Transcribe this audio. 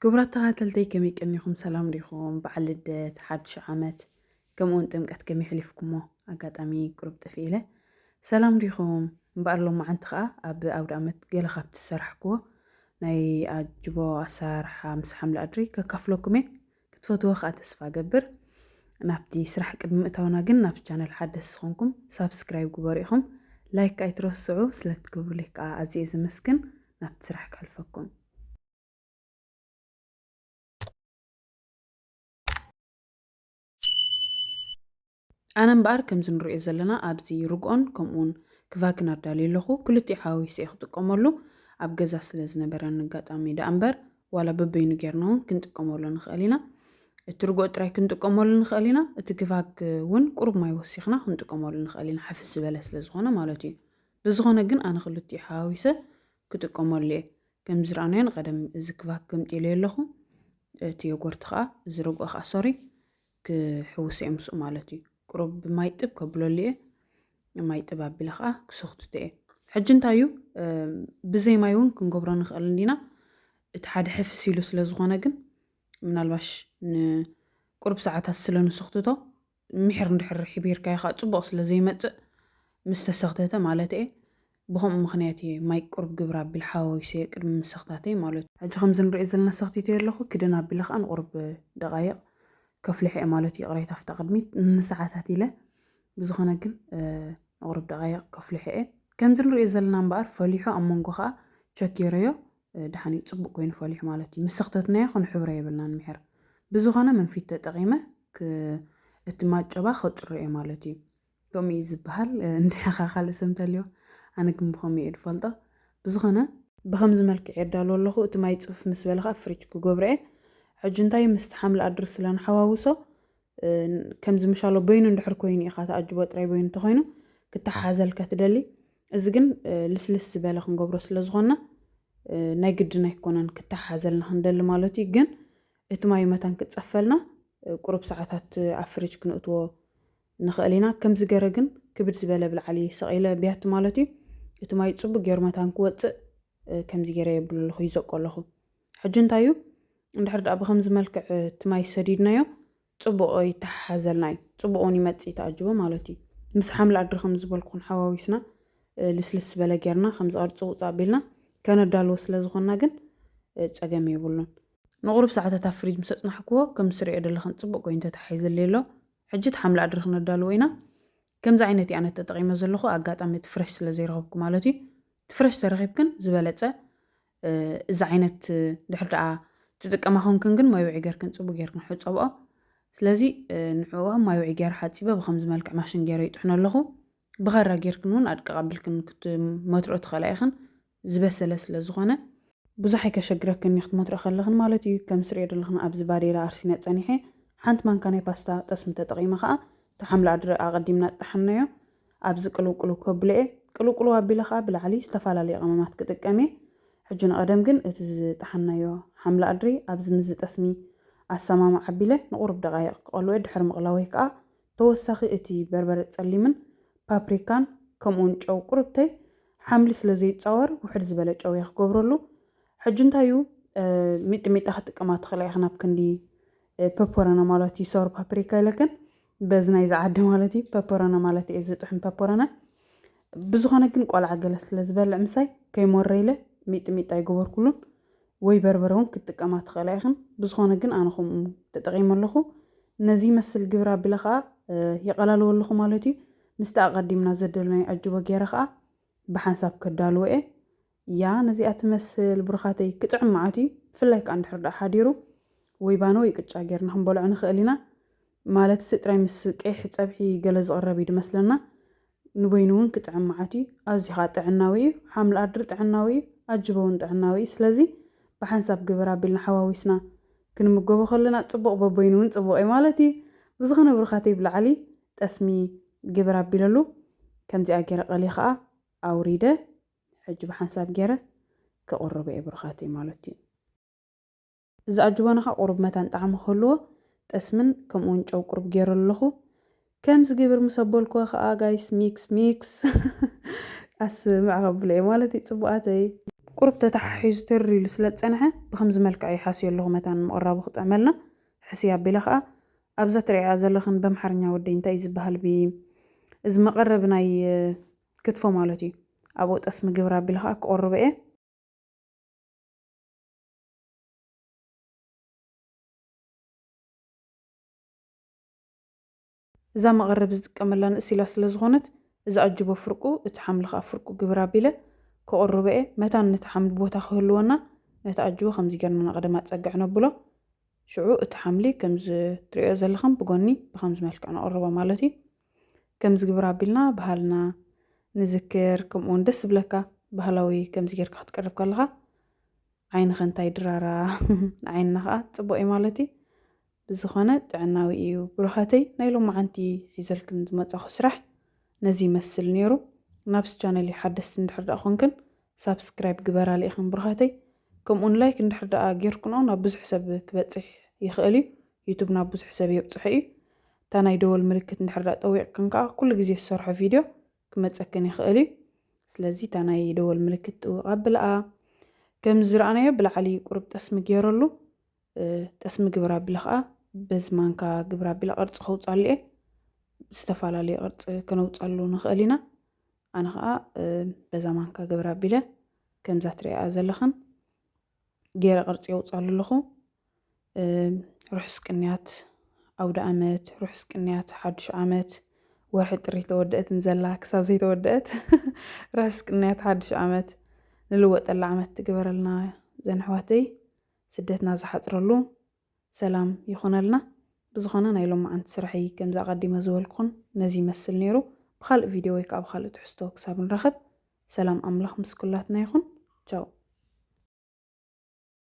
ክቡራት ተኸታተልቲ ከመይ ቀኒኹም ሰላም ዲኹም በዓል ልደት ሓድሽ ዓመት ከምኡውን ጥምቀት ከመይ ሕሊፍኩሞ ኣጋጣሚ ቁሩብ ጥፊ ኢለ ሰላም ዲኹም እምበኣር ሎማዓንቲ ከዓ ኣብ ኣውደ ዓመት ገለ ካብቲ ዝሰርሕክዎ ናይ ኣጅቦ ኣሰራርሓ ምስ ሓምሊ ኣድሪ ከካፍለኩም እየ ክትፈትዎ ከዓ ተስፋ ገብር ናብቲ ስራሕ ቅድሚ ምእታውና ግን ናብ ቻነል ሓደስ ዝኾንኩም ሳብስክራይብ ግበሩ ኢኹም ላይክ ኣይትረስዑ ስለትገብሩለይ ከዓ ኣዝየ ዝመስግን ናብቲ ስራሕ ክሕልፈኩም ኣነ እምበኣር ከምዚ ንሪኦ ዘለና ኣብዚ ርግኦን ከምኡውን ክቫክን ኣዳልዩ ኣለኹ ክልቲኡ ሓዊሱ እየ ክጥቀመሉ ኣብ ገዛ ስለ ዝነበረን ኣጋጣሚ ዳ እምበር ዋላ በበይኑ ጌርና እውን ክንጥቀመሉ ንኽእል ኢና እቲ ርግኦ ጥራይ ክንጥቀመሉ ንኽእል ኢና እቲ ክቫክ እውን ቁሩብ ማይ ወሲኽና ክንጥቀመሉ ንኽእል ኢና ሓፍስ ዝበለ ስለ ዝኾነ ማለት እዩ ብዝኾነ ግን ኣነ ክልቲኡ ሓዊሰ ክጥቀመሉ እየ ከምዚ ረኣናዮ ንቐደም እዚ ክቫክ ገምጢለ ኣለኹ እቲ የጎርቲ ከዓ እዚ ርግኦ ከዓ ሶሪ ክሕውስ እየ ምስኡ ማለት እዩ ቁሩብ ማይ ጥብ ከብለሉ እየ ማይ ጥብ ኣቢለ ከዓ ክስኽትቶ እየ ሕጂ እንታይ እዩ ብዘይ ማይ እውን ክንገብሮ ንኽእል እንዲና እቲ ሓደ ሕፍስ ኢሉ ስለ ዝኾነ ግን ምናልባሽ ንቁሩብ ሰዓታት ስለ ንስኽትቶ ምሕር እንድሕር ሒቢርካዮ ከዓ ፅቡቕ ስለ ዘይመፅእ ምስ ተሰኽተተ ማለት እየ ብኸምኡ ምኽንያት እየ ማይ ቁሩብ ግብሪ ኣቢለ ሓዋዊሰ ቅድሚ ምስኽታተይ ማለት እዩ ሕጂ ከምዚ ንሪኦ ዘለና ሰኽቲቶ ኣለኹ ክደን ኣቢለ ከዓ ንቁሩብ ደቃይቕ ከፍልሐ እየ ማለት እዩ ቅረይት ኣፍታ ቅድሚት ንሰዓታት ኢለ ብዝኾነ ግን ንቁሩብ ደቃይቕ ከፍልሐ እየ ከምዚ ንሪኦ ዘለና እምበኣር ፈሊሑ ኣብ መንጎ ከዓ ቸኪረዮ ድሓኒ ፅቡቅ ኮይኑ ፈሊሑ ማለት እዩ ምስ ሰኽተትናዮ ክንሕብሮ የብልና ንምሕር ብዝኾነ መንፊት ተጠቒመ እቲ ማጨባ ከፅሮ እየ ማለት እዩ ከምኡ እዩ ዝበሃል እንድኻ ካልእ ሰምተ ኣለዎ ኣነ ግን ብኸምኡ እየ ድፈልጦ ብዝኾነ ብከምዚ መልክዕ የዳልዎ ኣለኹ እቲ ማይ ፅፍፍ ምስ በለ ከዓ ፍሪጅ ክገብሮ እየ ሕጂ እንታይ ምስቲ ሓምሊ ኣድሪ ስለንሓዋውሶ ከምዚ ምሻሎ በይኑ እንድሕር ኮይኑ ኢኻ ተኣጅቦ ጥራይ በይኑ እንተኮይኑ ክተሓሓዘልካ ትደሊ እዚ ግን ልስልስ ዝበለ ክንገብሮ ስለ ዝኾነ ናይ ግድን ኣይኮነን ክተሓሓዘልና ክንደሊ ማለት እዩ ግን እቲ ማይ መታን ክትፀፈልና ቁሩብ ሰዓታት ኣብ ፍሪጅ ክንእትዎ ንኽእል ኢና ከምዚ ገረ ግን ክብድ ዝበለ ብላዕሊ ሰቒለ ብያቲ ማለት እዩ እቲ ማይ ፅቡቅ ገይሩ መታን ክወፅእ ከምዚ ገይረ የብሉ ኣለኹ ይዘቆ ኣለኹ ሕጂ እንታይ እዩ እንድሕር ዳኣ ብከምዚ መልክዕ እቲ ማይ ሰዲድናዮ ፅቡቅ ይተሓሓዘልና እዩ ፅቡቅ እውን ይመፅእ ተኣጅቦ ማለት እዩ ምስ ሓምሊ ኣድሪ ከም ዝበልኩን ሓዋዊስና ልስልስ ዝበለ ጌርና ከምዚ ቅርፂ ውፃእ ኣቢልና ከነዳልዎ ስለ ዝኾንና ግን ፀገም የብሉን ንቁሩብ ሰዓታት ኣብ ፍሪጅ ምስ ኣፅናሕክዎ ከምዚ ትሪኦ ዘለኹን ፅቡቅ ኮይኑ ተታሒዙለይ ኣሎ ሕጂ እቲ ሓምሊ ኣድሪ ክነዳልዎ ኢና ከምዚ ዓይነት እዩ ኣነ ተጠቒመ ዘለኹ ኣጋጣሚ እቲ ፍረሽ ስለ ዘይረኸብኩ ማለት እዩ እቲ ፍረሽ ተረኺብክን ዝበለፀ እዚ ዓይነት ድሕር ዳኣ ትጥቀማ ኮንክን ግን ማይ ውዒ ጌርክን ፅቡቅ ጌርክን ሕፀብኦ ስለዚ ንዕኡ ማይ ውዒ ጌር ሓፂበ ብከምዚ መልክዕ ማሽን ጌረ ይጥሕኖ ኣለኹ ብኸራ ጌርክን እውን ኣድቅቕ ኣቢልክን ክትመትርኦ ትኽእላ ኢኽን ዝበሰለ ስለ ዝኾነ ብዙሕ ኣይከሸግረክን ክትመትርኦ ከለኽን ማለት እዩ ከምዚ ትሪኦ ዘለኹን ኣብዚ ባዴላ ኣርሲነ ፀኒሐ ሓንቲ ማንካ ናይ ፓስታ ጠስሚ ተጠቒመ ከዓ እቲ ሓምሊ ኣድሪ ኣቐዲምና ጥሓናዮ ኣብዚ ቅልውቅሉ ከብሎ እየ ቅልውቅሉ ኣቢለ ከዓ ብላዕሊ ዝተፈላለዩ ቀመማት ክጥቀም እየ ሕጂ ንቐደም ግን እቲ ዝጠሓናዮ ሓምሊ ኣድሪ ኣብዚ ምዝ ጠስሚ ኣሰማማ ዓቢለ ንቁሩብ ደቃይቕ ክቐልዎ ድሕሪ ምቕላወይ ከዓ ተወሳኺ እቲ በርበረ ፀሊምን ፓፕሪካን ከምኡውን ጨው ቁሩብተይ ሓምሊ ስለ ዘይፃወር ውሕድ ዝበለ ጨው እየ ክገብረሉ ሕጂ እንታይ እዩ ሚጥሚጣ ክጥቀማ ትኽእላ ኢኻ ናብ ክንዲ ፐፐረና ማለት እዩ ሶር ፓፕሪካ ኢለክን በዚ ናይ ዝዓዲ ማለት እዩ ፐፐረና ማለት እየ ዝጥሕን ፐፐረና ብዝኾነ ግን ቆልዓ ገለ ስለ ዝበልዕ ምሳይ ከይሞረ ኢለ ሚጥሚጣ ይገበርኩሉን ወይ በርበረ እውን ክትጥቀማ ትኽእላ ኢኽን ብዝኾነ ግን ኣነ ከምኡ ተጠቒመ ኣለኹ ነዚ መስል ግብሪ ኣቢለ ከዓ የቐላልዎ ኣለኹ ማለት እዩ ምስቲ ኣቐዲምና ዘደልናዮ ኣጅቦ ገይረ ከዓ ብሓንሳብ ከዳልዎ እየ ያ ነዚኣ ትመስል ብሩኻተይ ክጥዕም መዓት እዩ ብፍላይ ከዓ እንድሕር ዳኣ ሓዲሩ ወይ ባኖ ወይ ቅጫ ጌርና ክንበልዖ ንኽእል ኢና ማለት ስጥራይ ምስ ቀይሕ ፀብሒ ገለ ዝቕረብ እዩ ድመስለና ንበይኑ እውን ክጥዕም መዓት እዩ ኣዝዩ ከዓ ጥዕናዊ እዩ ሓምሊ ኣድሪ ጥዕናዊ እዩ ኣጅቦ እውን ጥዕናዊ እዩ ስለዚ ብሓንሳብ ግብሪ ኣቢልና ሓዋዊስና ክንምገቦ ከለና ፅቡቕ በበይኑ እውን ፅቡቕ እዩ ማለት እዩ ብዝኾነ ብሩኻተይ ብላዕሊ ጠስሚ ግብሪ ኣቢለሉ ከምዚኣ ገይረ ቀሊ ከዓ ኣውሪደ ሕጂ ብሓንሳብ ገይረ ከቕርበ እየ ብሩኻተይ ማለት እዩ እዚ ኣጅቦና ከዓ ቁሩብ መታን ጣዕሚ ክህልዎ ጠስምን ከምኡውን ጨው ቁሩብ ገይረ ኣለኹ ከምዚ ግብሪ ምስ ኣበልክዎ ከዓ ጋይስ ሚክስ ኣስምዕ ከብለ እየ ማለት እዩ ፅቡቓተይ ቁርብ ተታሒዙ ተሪሉ ስለ ዝፀንሐ ብከምዚ መልክዕ ይሓስዮ ኣለኹ መታን ምቕራቡ ክጥዕመልና ሕሲ ኣቢለ ከዓ ኣብዛ ትሪኣ ዘለኽን በኣምሓርኛ ወደይ እንታይ እዩ ዝበሃል እዚ መቐረቢ ናይ ክትፎ ማለት እዩ ኣብኡ ጠስሚ ግብሪ ኣቢለ ከዓ ክቆርበ እየ እዛ መቐረቢ ዝጥቀመላ ንእስ ኢላ ስለ ዝኾነት እዚ ኣጅቦ ፍርቁ እቲ ሓምሊ ከዓ ፍርቁ ግብሪ ኣቢለ ክቆርበ እየ መታን ነቲ ሓምሊ ቦታ ክህልወና ነቲ ኣጅቦ ከምዚ ጌርና ንቐደማ ፀግዕ ነብሎ ሽዑ እቲ ሓምሊ ከምዚ ትሪኦ ዘለኹም ብጎኒ ብከምዚ መልክዕ ነቕርቦ ማለት እዩ ከምዚ ግብሪ ኣቢልና ባህልና ንዝክር ከምኡውን ደስ ዝብለካ ባህላዊ ከምዚ ጌርካ ክትቀርብ ከለካ ዓይንኸ እንታይ ድራራ ንዓይንና ከዓ ፅቡቅ እዩ ማለት እዩ ብዝኾነ ጥዕናዊ እዩ ብሩኸተይ ናይ ሎማዓንቲ ሒዘልክን ዝመፀኹ ስራሕ ነዚ ይመስል ነይሩ ናብስ ቻነል ሓደስቲ እንድሕር ዳኣ ኮንክን ሳብስክራይብ ግበራ ኢኽን ብሩኸተይ ከምኡውን ላይክ እንድሕር ዳኣ ጌርኩኖ ናብ ብዙሕ ሰብ ክበፅሕ ይኽእል እዩ ዩቱብ ናብ ብዙሕ ሰብ የብፅሕ እዩ እታ ናይ ደወል ምልክት እንድሕር ዳኣ ጠዊዕክን ከዓ ኩሉ ግዜ ዝሰርሖ ቪድዮ ክመፀክን ይኽእል እዩ ስለዚ እታ ናይ ደወል ምልክት ጥውቕ ኣቢልኣ ከምዚ ዝረኣናዮ ብላዕሊ ቁርብ ጠስሚ ገይረሉ ጠስሚ ግብሪ ኣቢለ ከዓ በዚ ማንካ ግብሪ ኣቢለ ቅርፂ ከውፃሉ እየ ዝተፈላለየ ቅርፂ ክነውፃሉ ንኽእል ኢና ኣነ ከዓ በዛ ማንካ ግብሪ ኣቢለ ከምዛ ትሪኣ ዘለኽን ገይረ ቅርፂ የውፃሉ ኣለኹ ርሑስ ቅንያት ኣውደ ዓመት ርሑስ ቅንያት ሓዱሽ ዓመት ወርሒ ጥሪ ተወድአትን ዘላ ክሳብ ዘይተወድአት ርሑስ ቅንያት ሓዱሽ ዓመት ንልወጠላ ዓመት ትግበረልና ዘንሕዋተይ ስደትና ዝሓፅረሉ ሰላም ይኹነልና ብዝኾነ ናይ ሎማዓንቲ ስራሐይ ከምዚ ኣቐዲመ ዝበልኩን ነዚ ይመስል ነይሩ ብካልእ ቪድዮ ወይ ከዓ ብካልእ ትሕዝቶ ክሳብ ንረኽብ ሰላም ኣምላኽ ምስ ኩላትና ይኹን ቻው